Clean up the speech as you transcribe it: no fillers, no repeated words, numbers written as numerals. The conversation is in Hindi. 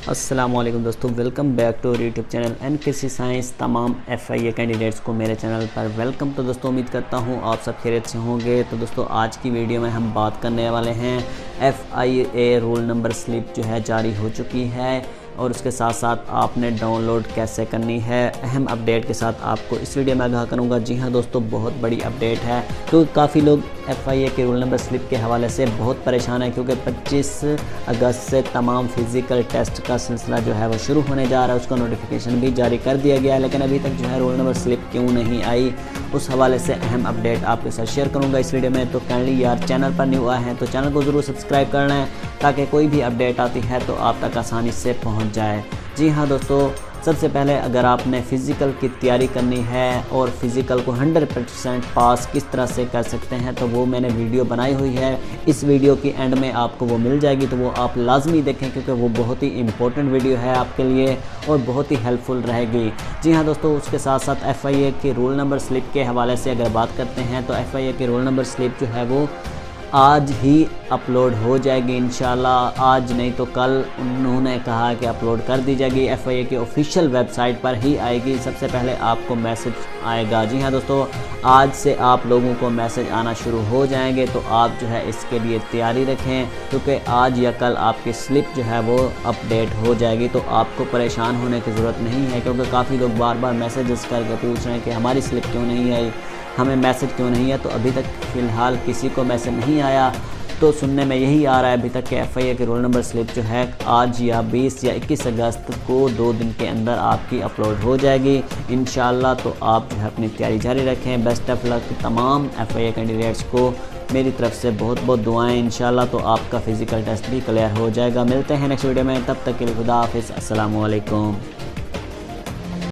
अस्सलाम वालेकुम दोस्तों, welcome back to YouTube channel NKC science. तमाम FIA कैंडिडेट्स को मेरे चैनल पर वेलकम। तो दोस्तों उम्मीद करता हूँ आप सब खैरियत से होंगे। तो दोस्तों आज की वीडियो में हम बात करने वाले हैं FIA रोल नंबर स्लिप जो है जारी हो चुकी है और उसके साथ साथ आपने डाउनलोड कैसे करनी है, अहम अपडेट के साथ आपको इस वीडियो में आगाह करूँगा। जी हाँ दोस्तों, बहुत बड़ी अपडेट है क्योंकि काफ़ी लोग FIA के रोल नंबर स्लिप के हवाले से बहुत परेशान है क्योंकि 25 अगस्त से तमाम फिज़िकल टेस्ट का सिलसिला जो है वो शुरू होने जा रहा है। उसका नोटिफिकेशन भी जारी कर दिया गया है, लेकिन अभी तक जो है रोल नंबर स्लिप क्यों नहीं आई, उस हवाले से अहम अपडेट आपके साथ शेयर करूँगा इस वीडियो में। तो काइंडली यार चैनल पर न्यू आए हैं तो चैनल को ज़रूर सब्सक्राइब करना है ताकि कोई भी अपडेट आती है तो आप तक आसानी से पहुँच जाए। जी हाँ दोस्तों, सबसे पहले अगर आपने फ़िज़िकल की तैयारी करनी है और फ़िज़िकल को 100% पास किस तरह से कर सकते हैं तो वो मैंने वीडियो बनाई हुई है। इस वीडियो की एंड में आपको वो मिल जाएगी, तो वो आप लाजमी देखें क्योंकि वो बहुत ही इम्पोर्टेंट वीडियो है आपके लिए और बहुत ही हेल्पफुल रहेगी। जी हाँ दोस्तों, उसके साथ साथ FIA के रोल नंबर स्लिप के हवाले से अगर बात करते हैं तो FIA के रोल नंबर स्लिप जो है वो आज ही अपलोड हो जाएगी इंशाल्लाह। आज नहीं तो कल उन्होंने कहा कि अपलोड कर दी जाएगी। FIA की ऑफिशियल वेबसाइट पर ही आएगी, सबसे पहले आपको मैसेज आएगा। जी हाँ दोस्तों, आज से आप लोगों को मैसेज आना शुरू हो जाएंगे, तो आप जो है इसके लिए तैयारी रखें क्योंकि आज या कल आपकी स्लिप जो है वो अपडेट हो जाएगी। तो आपको परेशान होने की ज़रूरत नहीं है क्योंकि काफ़ी लोग बार बार मैसेजेस करके पूछ रहे हैं कि हमारी स्लिप क्यों नहीं आई, हमें मैसेज क्यों नहीं है। तो अभी तक फ़िलहाल किसी को मैसेज नहीं आया, तो सुनने में यही आ रहा है अभी तक कि FIA के रोल नंबर स्लिप जो है आज या 20 या 21 अगस्त को 2 दिन के अंदर आपकी अपलोड हो जाएगी इंशाल्लाह। तो आप जो है अपनी तैयारी जारी रखें। बेस्ट ऑफ लक तमाम FIA कैंडिडेट्स को मेरी तरफ से बहुत बहुत दुआएं इंशाल्लाह। तो आपका फ़िज़िकल टेस्ट भी क्लियर हो जाएगा। मिलते हैं नेक्स्ट वीडियो में, तब तक के लिए खुदा हाफिज़, अस्सलाम वालेकुम।